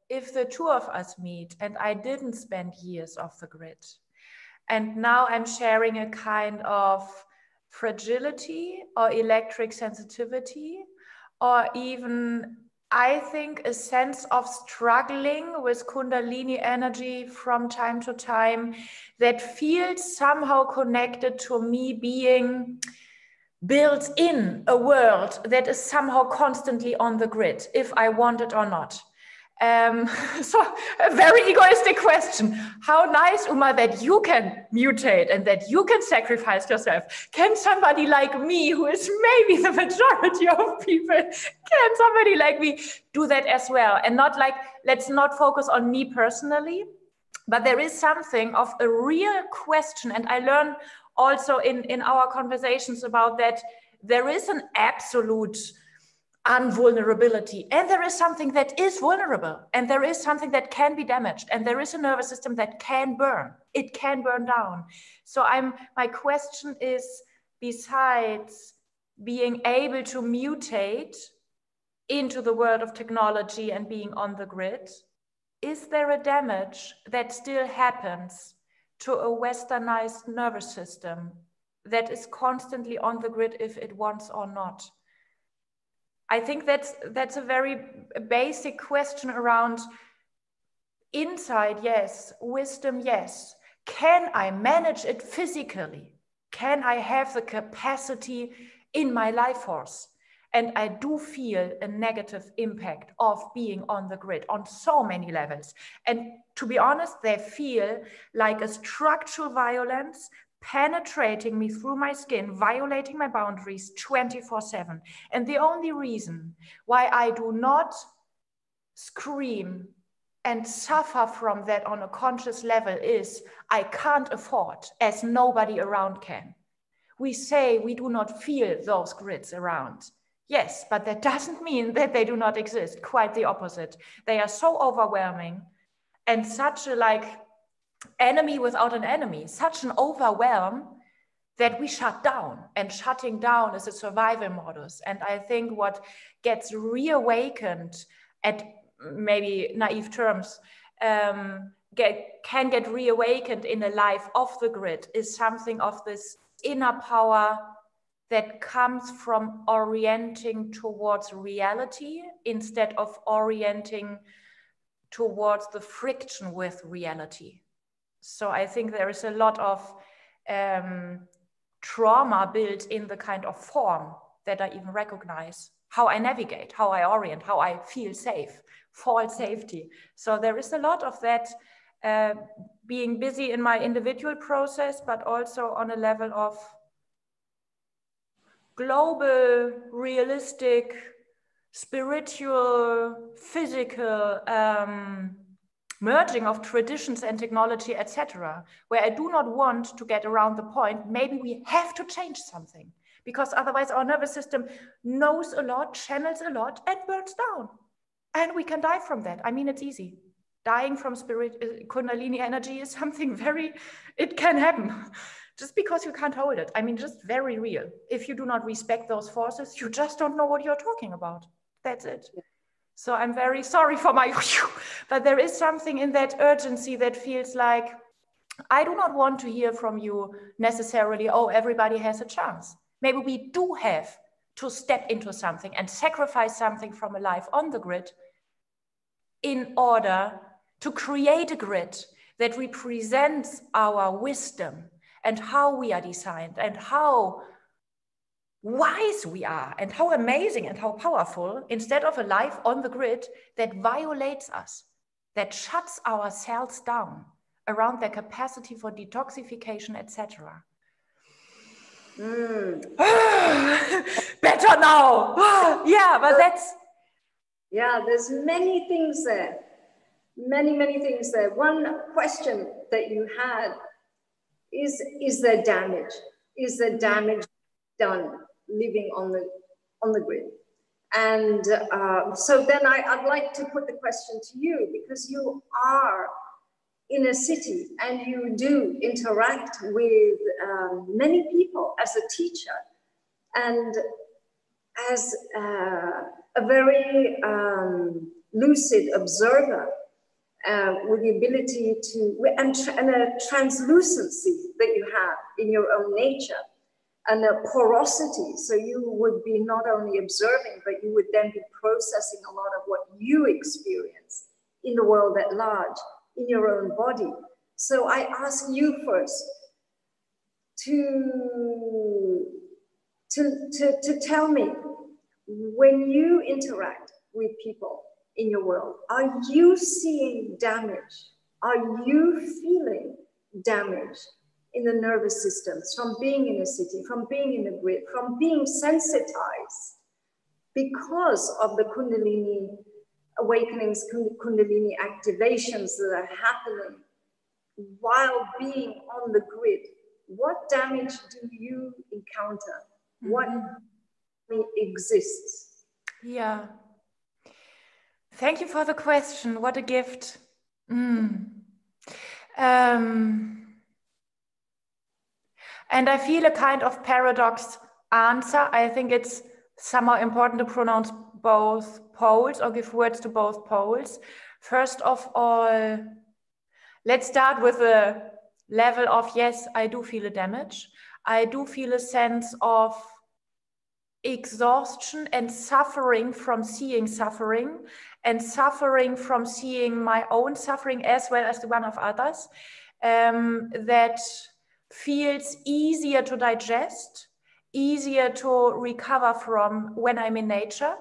if the two of us meet and I didn't spend years off the grid, and now I'm sharing a kind of fragility or electric sensitivity, or even, I think, a sense of struggling with Kundalini energy from time to time that feels somehow connected to me being built in a world that is somehow constantly on the grid, if I want it or not. So a very egoistic question. How nice, Uma, that you can mutate and that you can sacrifice yourself. Can somebody like me, who is maybe the majority of people, can somebody like me do that as well? And not like, let's not focus on me personally, but there is something of a real question. And I learn also in our conversations about that, there is an absolute unvulnerability, and there is something that is vulnerable, and there is something that can be damaged, and there is a nervous system that can burn. It can burn down. So my question is, besides being able to mutate into the world of technology and being on the grid, is there a damage that still happens to a westernized nervous system that is constantly on the grid if it wants or not? I think that's a very basic question around insight, yes, wisdom, yes. Can I manage it physically? Can I have the capacity in my life force? And I do feel a negative impact of being on the grid on so many levels. And to be honest, they feel like a structural violence penetrating me through my skin, violating my boundaries 24/7. And the only reason why I do not scream and suffer from that on a conscious level is I can't afford, as nobody around can. We say we do not feel those grids around. Yes, but that doesn't mean that they do not exist. Quite the opposite. They are so overwhelming and such a enemy without an enemy, such an overwhelm that we shut down, and shutting down is a survival modus. And I think what gets reawakened at maybe naive terms, can get reawakened in a life off the grid is something of this inner power that comes from orienting towards reality instead of orienting towards the friction with reality. So I think there is a lot of trauma built in the kind of form that I even recognize, how I navigate, how I orient, how I feel safe, false safety. So there is a lot of that being busy in my individual process, but also on a level of global, realistic, spiritual, physical merging of traditions and technology, etc., where I do not want to get around the point, maybe we have to change something, because otherwise our nervous system knows a lot, channels a lot, and burns down. And we can die from that. I mean, it's easy. Dying from spirit, Kundalini energy is something it can happen. Just because you can't hold it. I mean, just very real. If you do not respect those forces, you just don't know what you're talking about. That's it. So I'm very sorry for my, but there is something in that urgency that feels like, I do not want to hear from you necessarily, oh, everybody has a chance. Maybe we do have to step into something and sacrifice something from a life on the grid in order to create a grid that represents our wisdom and how we are designed and how wise we are and how amazing and how powerful, instead of a life on the grid that violates us, that shuts our cells down around their capacity for detoxification, etc. Better now. Yeah, but that's... Yeah, there's many things there. Many things there. One question that you had is there damage? Is there damage done living on the grid? And so then I'd like to put the question to you, because you are in a city and you do interact with many people as a teacher and as a very lucid observer with the ability to, and a translucency that you have in your own nature, and a porosity. So you would be not only observing, but you would then be processing a lot of what you experience in the world at large, in your own body. So I ask you first to tell me, when you interact with people in your world, are you seeing damage? Are you feeling damage in the nervous systems from being in a city, from being in a grid, from being sensitized because of the Kundalini awakenings, Kundalini activations that are happening while being on the grid? What damage do you encounter? What exists? Yeah. Thank you for the question. What a gift. And I feel a kind of paradox answer. I think it's somehow important to pronounce both poles or give words to both poles. First of all, let's start with the level of, yes, I do feel a damage. I do feel a sense of exhaustion and suffering from seeing suffering, and suffering from seeing my own suffering as well as the one of others, that feels easier to digest, easier to recover from when I'm in nature.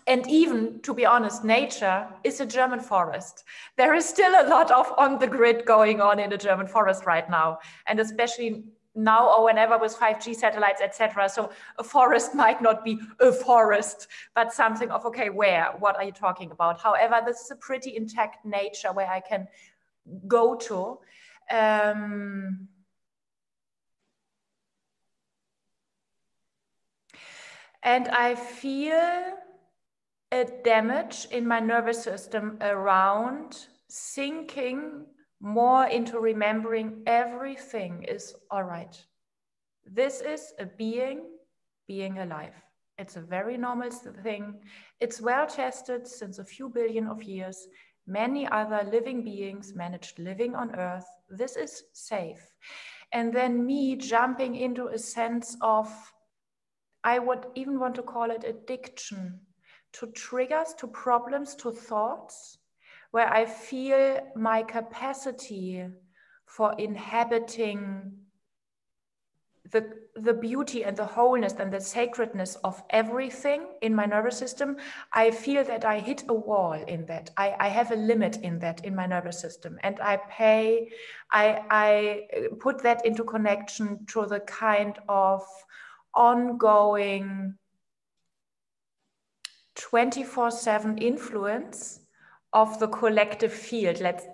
And even, to be honest, nature is a German forest. There is still a lot of on the grid going on in the German forest right now, and especially now or whenever with 5G satellites, etc. So a forest might not be a forest, but something of, okay, where? What are you talking about? However, this is a pretty intact nature where I can go to. And I feel a damage in my nervous system around sinking more into remembering everything is all right. This is a being alive. It's a very normal thing. It's well tested since a few billion of years. Many other living beings managed living on Earth. This is safe. And then me jumping into a sense of, I would even want to call it addiction, to triggers, to problems, to thoughts, where I feel my capacity for inhabiting the beauty and the wholeness and the sacredness of everything in my nervous system, I feel that I hit a wall in that. I have a limit in that in my nervous system. And I put that into connection to the kind of ongoing 24/7 influence of the collective field. Let's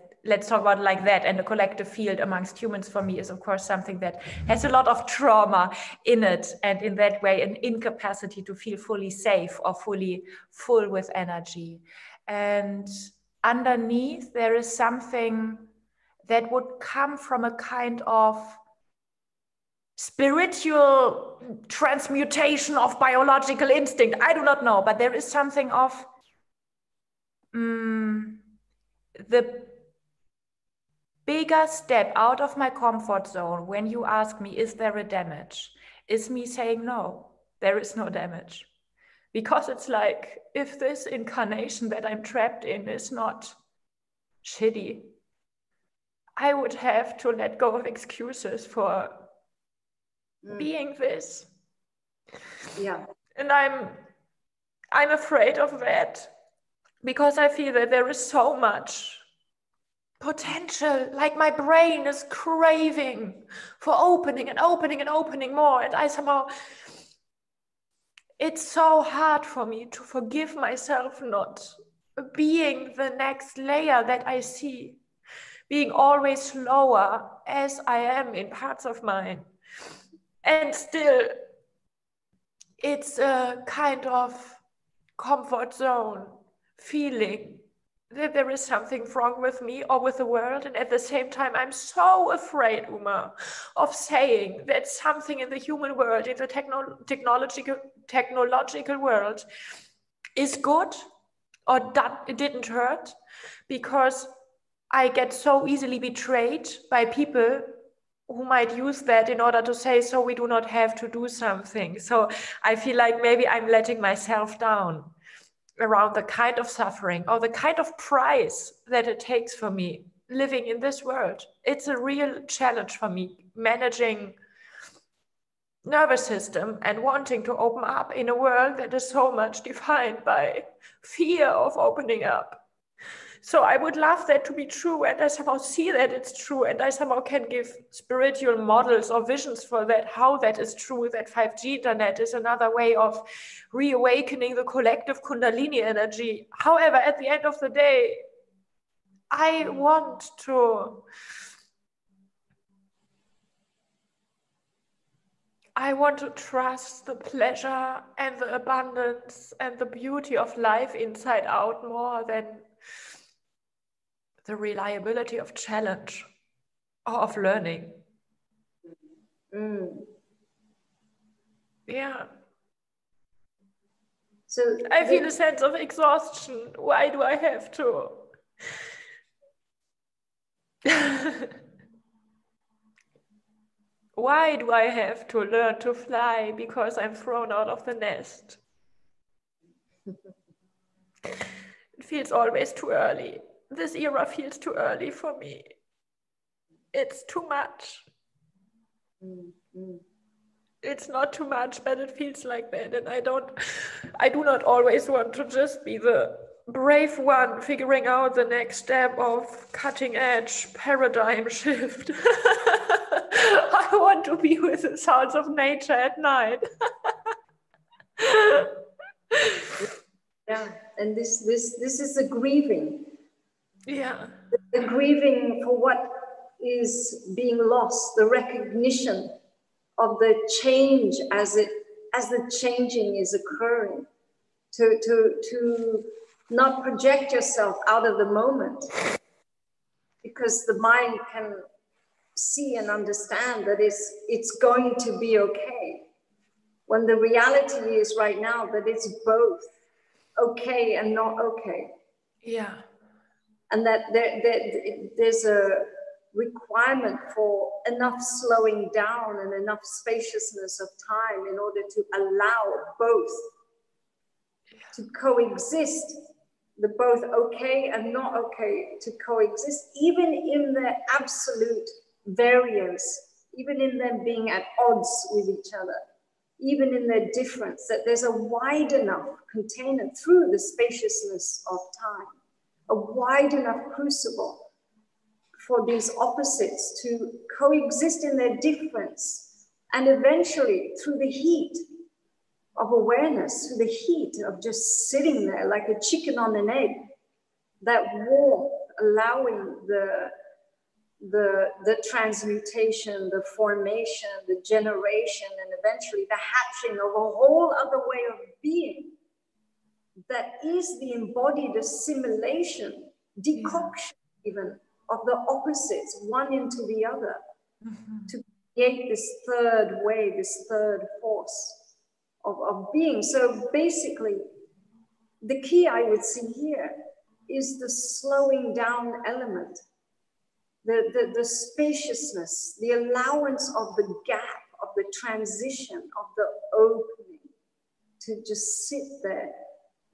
talk about it like that. And the collective field amongst humans for me is, of course, something that has a lot of trauma in it. And in that way, an incapacity to feel fully safe or fully full with energy. And underneath, there is something that would come from a kind of spiritual transmutation of biological instinct. I do not know, but there is something of the bigger step out of my comfort zone. When you ask me, is there a damage? Is me saying, no, there is no damage. Because it's like, if this incarnation that I'm trapped in is not shitty, I would have to let go of excuses for being this. Yeah. And I'm afraid of that, because I feel that there is so much potential, like my brain is craving for opening and opening and opening more. And I somehow, it's so hard for me to forgive myself not being the next layer that I see, being always slower as I am in parts of mine. And still, it's a kind of comfort zone feeling that there is something wrong with me or with the world. And at the same time, I'm so afraid, Uma, of saying that something in the human world, in the technological world, is good, or that it didn't hurt, because I get so easily betrayed by people who might use that in order to say, so we do not have to do something. So I feel like maybe I'm letting myself down around the kind of suffering or the kind of price that it takes for me living in this world. It's a real challenge for me, managing nervous system and wanting to open up in a world that is so much defined by fear of opening up. So I would love that to be true, and I somehow see that it's true, and I somehow can give spiritual models or visions for that, how that is true, that 5G internet is another way of reawakening the collective Kundalini energy. However, at the end of the day, I want to trust the pleasure and the abundance and the beauty of life inside out more than the reliability of challenge or of learning. Yeah. So I feel a sense of exhaustion. Why do I have to? Why do I have to learn to fly because I'm thrown out of the nest? It feels always too early. This era feels too early for me. It's too much. It's not too much, but it feels like that. And I do not always want to just be the brave one figuring out the next step of cutting edge paradigm shift. I want to be with the sounds of nature at night. Yeah, and this is the grieving. Yeah. The grieving for what is being lost, the recognition of the change as the changing is occurring. To not project yourself out of the moment, because the mind can see and understand that it's going to be okay, when the reality is right now that it's both okay and not okay. Yeah. And that there's a requirement for enough slowing down and enough spaciousness of time in order to allow both to coexist, the both okay and not okay to coexist, even in their absolute variance, even in them being at odds with each other, even in their difference, that there's a wide enough container through the spaciousness of time, a wide enough crucible for these opposites to coexist in their difference, and eventually through the heat of awareness, through the heat of just sitting there like a chicken on an egg, that warmth allowing the transmutation, the formation, the generation, and eventually the hatching of a whole other way of being that is the embodied assimilation, decoction even, of the opposites, one into the other, to create this third way, this third force of being. So basically, the key I would see here is the slowing down element, the spaciousness, the allowance of the gap, of the transition, of the opening, to just sit there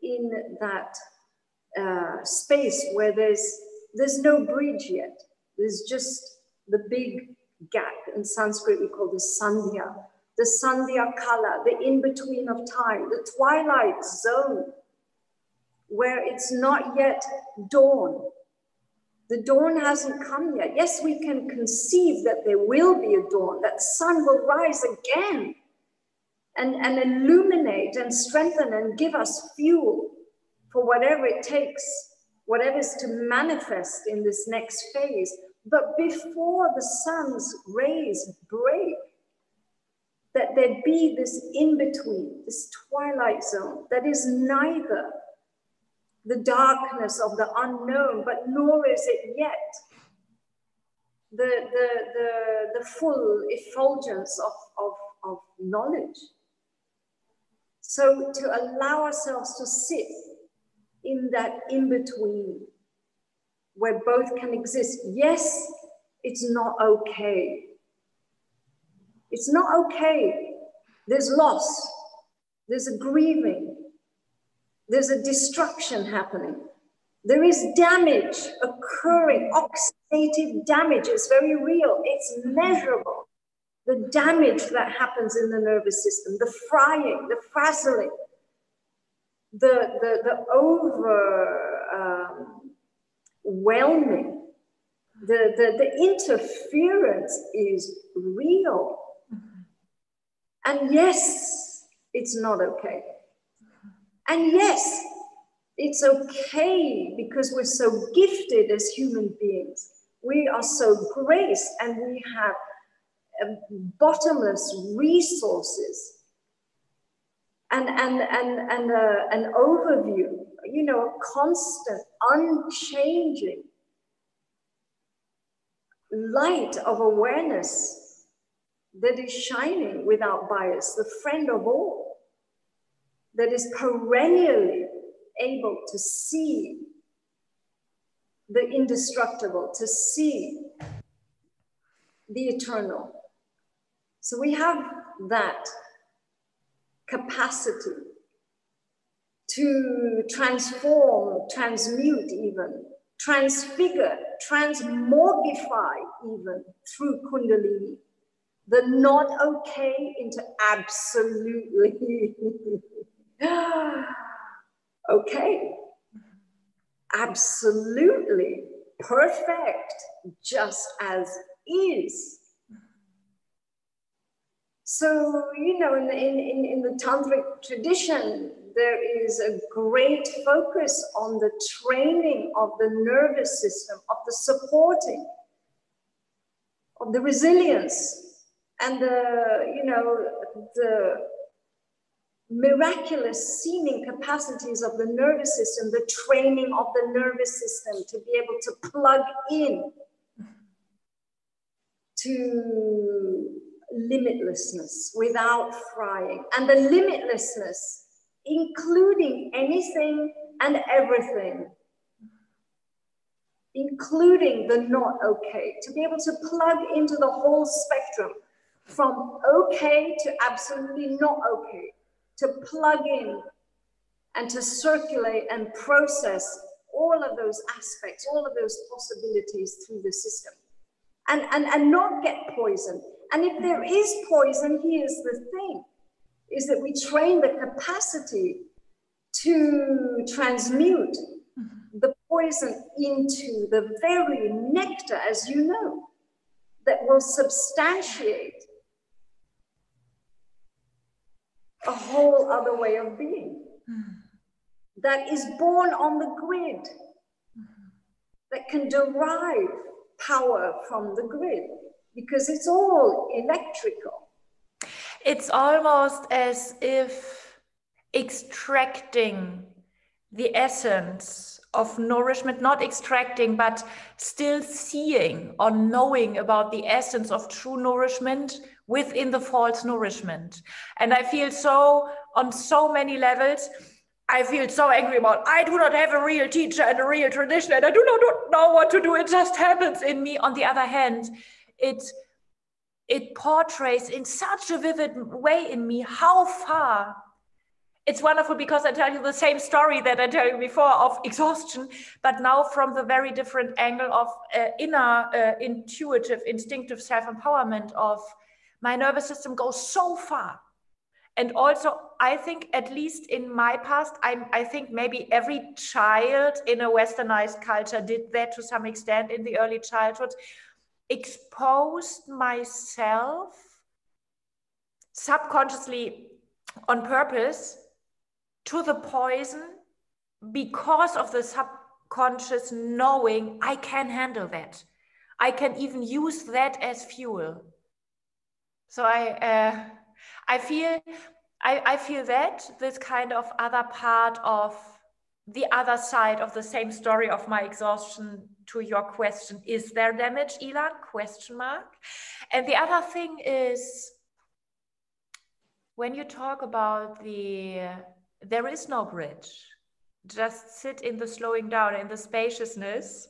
in that space where there's no bridge yet. There's just the big gap. In Sanskrit we call this sandhya, the sandhya kala, the in-between of time, the twilight zone, where it's not yet dawn. The dawn hasn't come yet. Yes, we can conceive that there will be a dawn, that sun will rise again and illuminate and strengthen and give us fuel for whatever it takes, whatever's to manifest in this next phase. But before the sun's rays break, that there be this in-between, this twilight zone that is neither the darkness of the unknown, but nor is it yet the full effulgence of knowledge. So to allow ourselves to sit in that in-between where both can exist. Yes, it's not okay. It's not okay. There's loss. There's a grieving. There's a destruction happening. There is damage occurring, oxidative damage. It's very real. It's measurable. The damage that happens in the nervous system, the frying, the frazzling, the overwhelming, the interference is real. And yes, it's not okay. And yes, it's okay because we're so gifted as human beings. We are so graced and we have bottomless resources and an overview, you know, a constant, unchanging light of awareness that is shining without bias, the friend of all, that is perennially able to see the indestructible, to see the eternal. So we have that capacity to transform, transmute even, transfigure, transmorgify even through Kundalini. The not okay into absolutely okay. Absolutely perfect, just as is. So, you know, in the tantric tradition, there is a great focus on the training of the nervous system, of the supporting, of the resilience, and the miraculous seeming capacities of the nervous system, the training of the nervous system to be able to plug in to limitlessness without frying, and the limitlessness including anything and everything, including the not okay, to be able to plug into the whole spectrum from okay to absolutely not okay, to plug in and to circulate and process all of those aspects, all of those possibilities through the system, and not get poisoned. And if there is poison, here's the thing, is that we train the capacity to transmute the poison into the very nectar, as you know, that will substantiate a whole other way of being that is born on the grid, that can derive power from the grid, because it's all electrical. It's almost as if extracting the essence of nourishment, not extracting, but still seeing or knowing about the essence of true nourishment within the false nourishment. And I feel so, on so many levels, I feel so angry about, I do not have a real teacher and a real tradition, and I do not know what to do. It just happens in me. On the other hand, it portrays in such a vivid way in me how far. It's wonderful because I tell you the same story that I tell you before of exhaustion, but now from the very different angle of inner intuitive, instinctive self-empowerment of my nervous system goes so far. And also, I think, at least in my past, I think maybe every child in a westernized culture did that to some extent in the early childhood, exposed myself subconsciously on purpose to the poison because of the subconscious knowing I can handle that. I can even use that as fuel. So I feel that this kind of other part of the other side of the same story of my exhaustion to your question, is there damage, Ilan? Question mark. And the other thing is, when you talk about there is no bridge. just sit in the slowing down, in the spaciousness.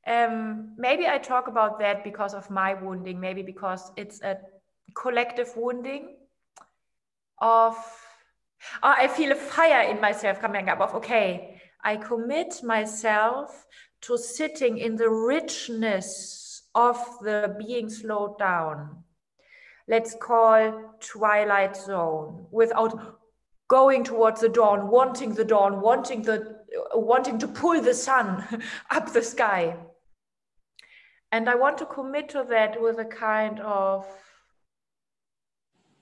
Maybe I talk about that because of my wounding, maybe because it's a collective wounding of, oh, I feel a fire in myself coming up of, okay, I commit myself to sitting in the richness of the being slowed down. Let's call twilight zone, without going towards the dawn, wanting to pull the sun up the sky. And I want to commit to that with a kind of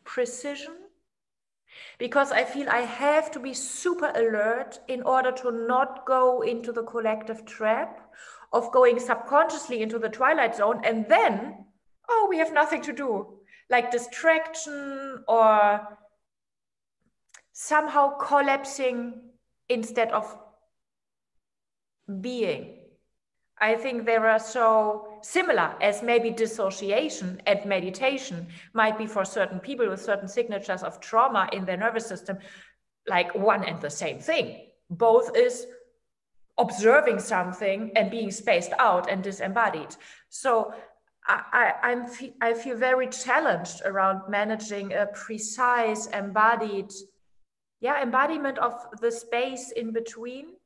precision, because I feel I have to be super alert in order to not go into the collective trap of going subconsciously into the twilight zone, and then, oh, we have nothing to do, like distraction or somehow collapsing instead of being. I think they are so similar as maybe dissociation and meditation might be for certain people with certain signatures of trauma in their nervous system, like one and the same thing. Both is observing something and being spaced out and disembodied. So I feel very challenged around managing a precise embodied, embodiment of the space in between,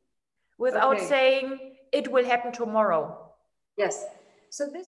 without saying it will happen tomorrow. Yes. So this